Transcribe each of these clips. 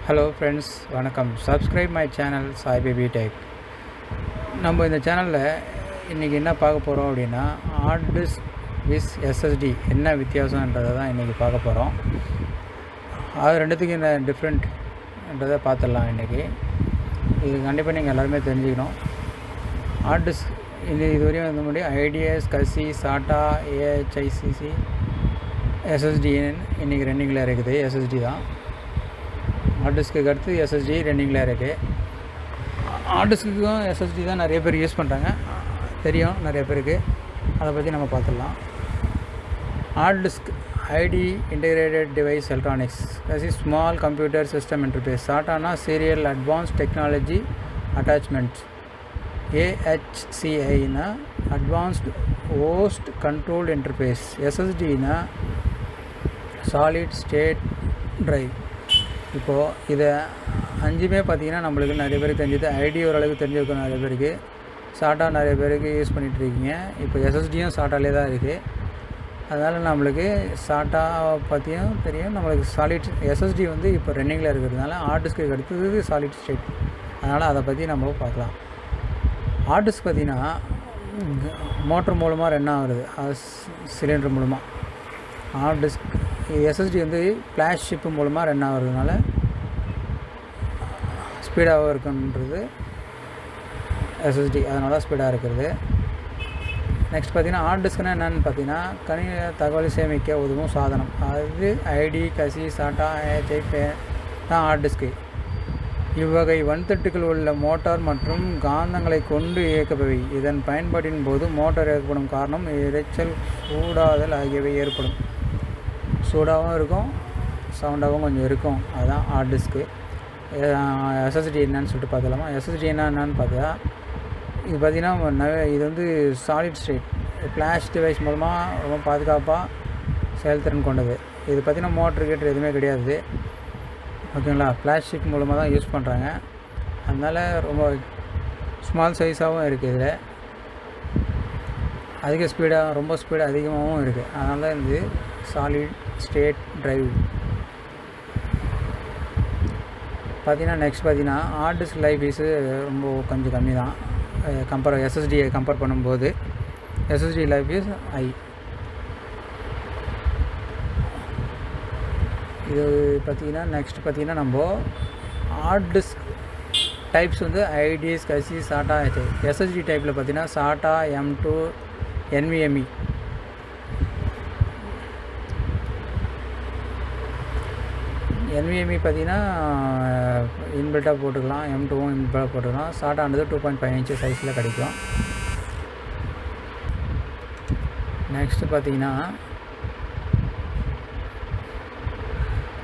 Hello friends, வணக்கம். Subscribe my channel Sai Baby Tech. நம்ம இந்த சேனலில் இன்றைக்கி என்ன பார்க்க போகிறோம் அப்படின்னா ஹார்ட் டிஸ்க் வித் எஸ்எஸ்டி என்ன வித்தியாசன்றதை தான் இன்றைக்கி பார்க்க போகிறோம். அது ரெண்டுத்துக்கு என்ன டிஃப்ரெண்ட்ன்றதை பார்த்துடலாம் இன்றைக்கி. இது கண்டிப்பாக நீங்கள் எல்லாருமே தெரிஞ்சுக்கணும். ஹார்ட் டிஸ்க் இதுவரையும் வந்து முன்னாடி ஐடிஎஸ், 𝐂𝐡𝐚𝐧𝐬, SATA, AHICC, எஸ்எஸ்டின்னு இன்றைக்கி ரன்னிங்கில் இருக்குது. எஸ்எஸ்டி தான் ஹார்ட் டிஸ்க்கு அடுத்து எஸ்எஸ்டி ரன்னிங்கில் இருக்குது. ஹார்ட் டிஸ்க்குக்கும் எஸ்எஸ்டி தான் நிறைய பேர் யூஸ் பண்ணுறாங்க, தெரியும் நிறைய பேருக்கு. அதை பற்றி நம்ம பார்த்துடலாம். Hard disk IDE integrated device electronics, small computer system interface. சாட்டானா சீரியல் அட்வான்ஸ்ட் டெக்னாலஜி அட்டாச்மெண்ட்ஸ். AHCIனா அட்வான்ஸ்டு ஹோஸ்ட் கண்ட்ரோல் இன்டர்ஃபேஸ். எஸ்எஸ்டினா சாலிட் ஸ்டேட் ட்ரைவ். இப்போது இதை அஞ்சுமே பார்த்திங்கன்னா நம்மளுக்கு நிறைய பேருக்கு தெரிஞ்சது. ஐடி ஓரளவுக்கு தெரிஞ்சிருக்கும் நிறைய பேருக்கு. சாட்டா நிறைய பேருக்கு யூஸ் பண்ணிகிட்ருக்கீங்க. இப்போ எஸ்எஸ்டியும் சாட்டாலே தான் இருக்குது. அதனால் நம்மளுக்கு சாட்டா பற்றியும் தெரியும். நம்மளுக்கு சாலிட் எஸ்எஸ்டி வந்து இப்போ ரன்னிங்கில் இருக்கிறதுனால ஹார்ட் டிஸ்க்கு அடுத்தது சாலிட் ஸ்டேட். அதனால் அதை பற்றி நம்ம பார்க்கலாம். ஹார்ட் டிஸ்க் பார்த்திங்கன்னா மோட்டர் மூலமாக ரன் ஆகுது, சிலிண்டர் மூலமாக. ஹார்ட் டிஸ்க் எஸ்எஸ்டி வந்து ஃப்ளாஷ் ஷிப்பு மூலமாக ரன் ஆகிறதுனால ஸ்பீடாகவும் இருக்குன்றது எஸ்எஸ்டி, அதனால ஸ்பீடாக இருக்கிறது. நெக்ஸ்ட் பார்த்திங்கன்னா ஹார்ட் டிஸ்க்னால் என்னென்னு பார்த்தீங்கன்னா கணினி தகவலை சேமிக்க உதவும் சாதனம். அது ஐடி, 𝐂𝐶, SATA, AHI தான் ஹார்ட் டிஸ்க்கு. இவ்வகை வன்தட்டுகள் உள்ள மோட்டார் மற்றும் காந்தங்களை கொண்டு இயக்கப்பவை. இதன் பயன்பாட்டின் போது மோட்டார் ஏற்படும் காரணம் இரைச்சல், சூடாதல் ஆகியவை ஏற்படும். சூடாகவும் இருக்கும், சவுண்டாகவும் கொஞ்சம் இருக்கும். அதுதான் ஹார்ட் டிஸ்க்கு. எஸ்எஸ்டி என்னன்னு சொல்லிட்டு பார்த்துலாமா. எஸ்எஸ்டி என்னன்னு பார்த்தா இது பார்த்திங்கன்னா இது வந்து சாலிட் ஸ்டேட் ஃப்ளாஷ் டிவைஸ் மூலமாக ரொம்ப பாதுகாப்பாக செயல்திறன் கொண்டது. இது பார்த்திங்கன்னா மோட்ரு கேட்ரு எதுவுமே கிடையாது, ஓகேங்களா. ஃப்ளாஷ் ஷிப் மூலமாக தான் யூஸ் பண்ணுறாங்க. அதனால் ரொம்ப ஸ்மால் சைஸாகவும் இருக்குது. இதில் அதிக ஸ்பீடாக, ரொம்ப ஸ்பீடாக அதிகமாகவும் இருக்குது. அதனால தான் இது சாலிட் ஸ்டேட் ட்ரைவ் பார்த்திங்கன்னா. நெக்ஸ்ட் பார்த்திங்கன்னா ஹார்ட் டிஸ்க் லைஃப் ஈஸு ரொம்ப கொஞ்சம் கம்மி தான் எஸ்எஸ்டியை கம்பேர் பண்ணும்போது. SSD life is high. இது பார்த்திங்கன்னா நெக்ஸ்ட் பார்த்திங்கன்னா நம்ம ஹார்ட் டிஸ்க் டைப்ஸ் வந்து ஐடிஎஸ், 𝐂𝐶, SATA, AHI. எஸ்எஸ்டி டைப்பில் பார்த்திங்கன்னா SATA, M2, nvme. nvme பார்த்திங்கன்னா இன்பில்ட்டாக போட்டுக்கலாம், M2வும் இன்பில்ட்டாக போட்டுக்கலாம். SATAன்றது 2.5 இன்ச்சு சைஸில் கிடைக்கும். நெக்ஸ்ட்டு பார்த்திங்கன்னா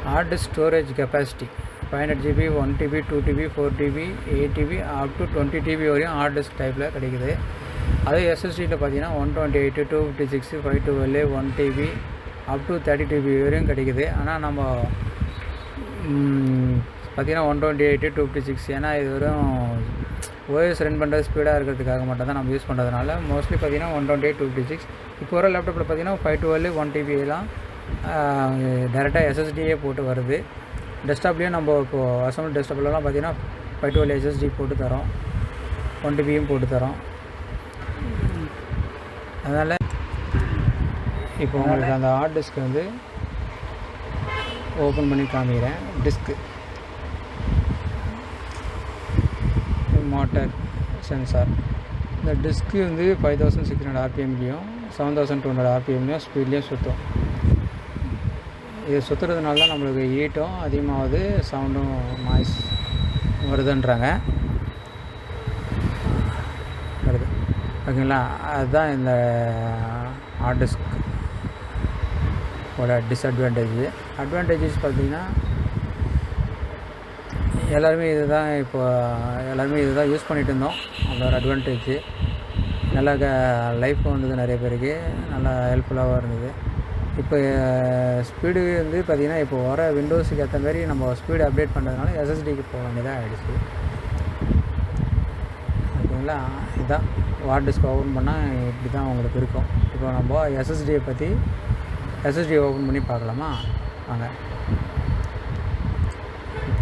hard disk storage capacity 500 GB, 1 TB, 2 TB, 4 TB, 8 TB up to 20 TB வரையும் ஹார்ட் டிஸ்க் டைப்பில் கிடைக்குது. அதே எஸ்எஸ்டியில் பார்த்தீங்கன்னா 128, 256, 512, 1 TB அப் டு 30 TB வரையும் கிடைக்குது. ஆனால் நம்ம பார்த்திங்கன்னா 128, 256 ஏன்னா இது வரும் ஓஎஸ் ரன் பண்ணுறது ஸ்பீடாக இருக்கிறதுக்காக மட்டும் தான் நம்ம யூஸ் பண்ணுறதுனால மோஸ்ட்லி பார்த்திங்கன்னா 128, 256. இப்போ வர லேப்டாப்பில் பார்த்திங்கன்னா 512, 1 TB எல்லாம் டேரெக்டாக எஸ்எஸ்டியே போட்டு வருது. டெஸ்க்டாப்லேயும் நம்ம இப்போது அசம்பிள் டெஸ்க்டாப்லலாம் பார்த்திங்கன்னா 512 எஸ்எஸ்டி போட்டு தரோம், 1 TBயும் போட்டு தரோம். அதனால் இப்போ உங்களுக்கு அந்த ஹார்ட் டிஸ்க் வந்து ஓப்பன் பண்ணி காமிக்கிறேன். Disc motor sensor. இந்த டிஸ்க்கு வந்து 5600 RPMலேயும் 7200 RPMலேயும் ஸ்பீட்லேயும் சுற்றும். இது சுற்றுறதுனால தான் நம்மளுக்கு ஹீட்டும் அதிகமாகுது, சவுண்டும் நாய்ஸ் வருதுன்றாங்க வருது, ஓகேங்களா. அதுதான் இந்த ஹார்ட் டிஸ்க் அட்வான்டேஜஸ் பார்த்திங்கன்னா எல்லாருமே இது தான் யூஸ் பண்ணிகிட்டு இருந்தோம். அதோட அட்வான்டேஜ் நல்லா லைஃப் வந்தது, நிறைய பேருக்கு நல்லா ஹெல்ப்ஃபுல்லாகவும் இருந்தது. இப்போ ஸ்பீடு வந்து பார்த்திங்கன்னா இப்போ வர விண்டோஸுக்கு ஏற்ற மாதிரி நம்ம ஸ்பீடு அப்டேட் பண்ணுறதுனால எஸ்எஸ்டிக்கு போக வேண்டியதாக ஆகிடுச்சு, ஓகேங்களா. இதுதான் ஹார்ட் டிஸ்க் ஓப்பன் பண்ணால் இப்படி தான் உங்களுக்கு இருக்கும். இப்போ நம்ம எஸ்எஸ்டி ஓப்பன் பண்ணி பார்க்கலாமா வாங்க.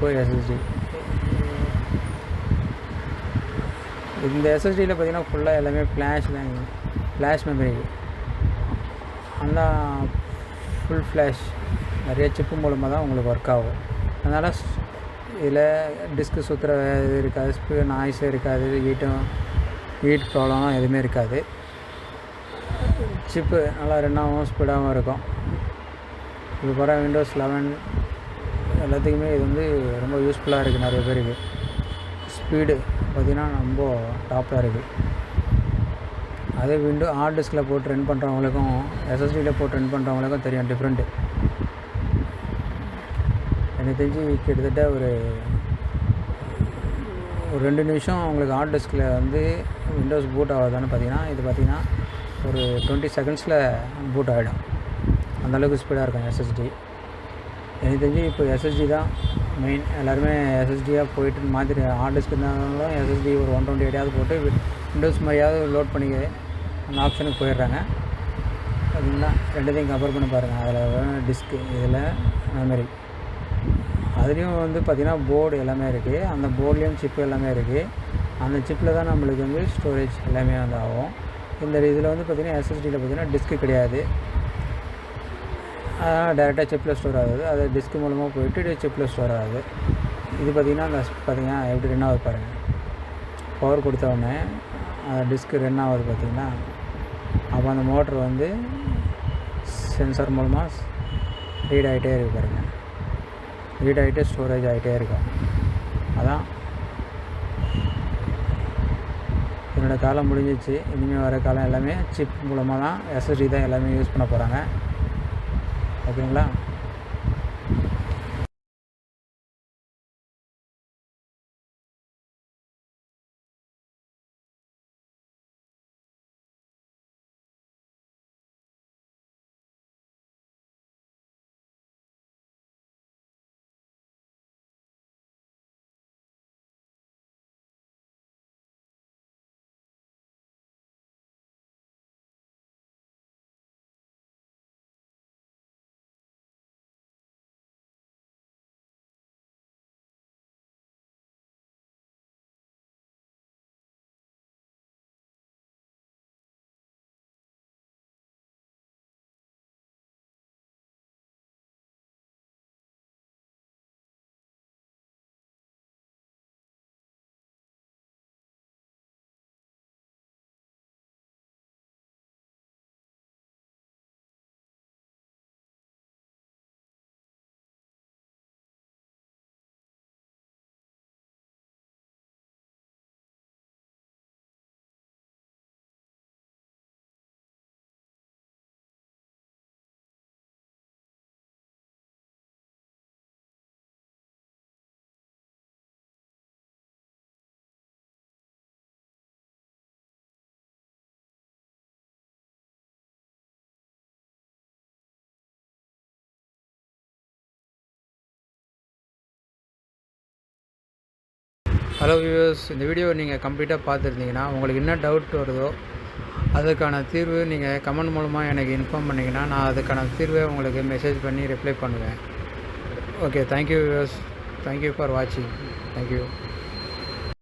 இப்போ எஸ்எஸ்டி. இந்த எஸ்எஸ்டியில் பார்த்திங்கன்னா ஃபுல்லாக எல்லாமே ஃப்ளாஷ் மெமரி. அந்த ஃபுல் ஃப்ளாஷ் நிறைய சிப்பு மூலமாக தான் உங்களுக்கு ஒர்க் ஆகும். அதனால் இதில் டிஸ்க்கு சுற்றுற இது இருக்காது, நாய்ஸே இருக்காது, ஹீட் ப்ராப்ளம்லாம் எதுவுமே இருக்காது. சிப்பு நல்லா ரன்னாகவும் ஸ்பீடாகவும் இருக்கும். இப்போ போகிற விண்டோஸ் 11 எல்லாத்துக்குமே இது வந்து ரொம்ப யூஸ்ஃபுல்லாக இருக்குது. நிறைய பேருக்கு ஸ்பீடு பார்த்திங்கன்னா ரொம்ப டாப்பாக இருக்குது. அதே ஹார்ட் டிஸ்கில் போட்டு ரன் பண்ணுறவங்களுக்கும் எஸ்எஸ்டியில் போட்டு ரன் பண்ணுறவங்களுக்கும் தெரியும் டிஃப்ரெண்ட்டு. எனக்கு தெரிஞ்சு கிட்டத்தட்ட ஒரு 2 நிமிஷம் உங்களுக்கு ஹார்ட் டிஸ்கில் வந்து விண்டோஸ் பூட் ஆகுதான்னு பார்த்தீங்கன்னா, இது பார்த்திங்கன்னா ஒரு 20 செகண்ட்ஸில் பூட் ஆகிடும். அந்தளவுக்கு ஸ்பீடாக இருக்கும் எஸ்எஸ்டி. எனக்கு தெரிஞ்சு இப்போ எஸ்எஸ்டி தான் மெயின். எல்லாருமே எஸ்எஸ்டியாக போயிட்டு மாற்றிட்டு ஹார்ட் டிஸ்க் இருந்தாலும் எஸ்எஸ்டி ஒரு 128 போட்டு விண்டோஸ் மாதிரியாவது லோட் பண்ணி அந்த ஆப்ஷனுக்கு போயிடுறாங்க. பார்த்திங்கன்னா ரெண்டுத்தையும் கம்பேர் பண்ணி பாருங்கள். அதில் டிஸ்க்கு, இதில் மெமரி. அதுலேயும் வந்து பார்த்திங்கன்னா போர்டு எல்லாமே இருக்குது. அந்த போர்ட்லேயும் சிப்பு எல்லாமே இருக்குது. அந்த சிப்பில் தான் நம்மளுக்கு வந்து ஸ்டோரேஜ் எல்லாமே வந்து ஆகும். இந்த இதில் வந்து பார்த்திங்கன்னா எஸ்எஸ்டியில் பார்த்திங்கன்னா டிஸ்க்கு கிடையாது. அதனால் டேரெக்டாக சிப்பில் ஸ்டோர் ஆகுது. அது டிஸ்க் மூலமாக போயிட்டு சிப்பில் ஸ்டோர் ஆகுது. இது பார்த்திங்கன்னா பார்த்திங்கன்னா எப்படி ரன் ஆகுது பாருங்கள். பவர் கொடுத்தோடனே டிஸ்க்கு ரன் ஆகுது பார்த்திங்கன்னா. அப்போ அந்த மோட்ரு வந்து சென்சார் மூலமாக ரீட் ஆகிட்டே இருக்குது பாருங்கள். ரீட் ஆகிட்டே ஸ்டோரேஜ் ஆகிட்டே இருக்கும். அதான் என்னோடய காலம் முடிஞ்சிச்சு. இனிமேல் வர காலம் எல்லாமே சிப் மூலமாக தான், எஸ்எஸ்டி தான் எல்லாமே யூஸ் பண்ண போகிறாங்க. ஓகேங்களா? ஹலோ வியூவர்ஸ், இந்த வீடியோ நீங்கள் கம்ப்ளீட்டாக பார்த்துருந்தீங்கன்னா உங்களுக்கு என்ன டவுட் வருதோ அதுக்கான தீர்வு நீங்கள் கமெண்ட் மூலமாக எனக்கு இன்ஃபார்ம் பண்ணிங்கன்னா நான் அதுக்கான தீர்வை உங்களுக்கு மெசேஜ் பண்ணி ரிப்ளை பண்ணுவேன். Okay, thank you viewers. Thank you for வாட்சிங். தேங்க்யூ.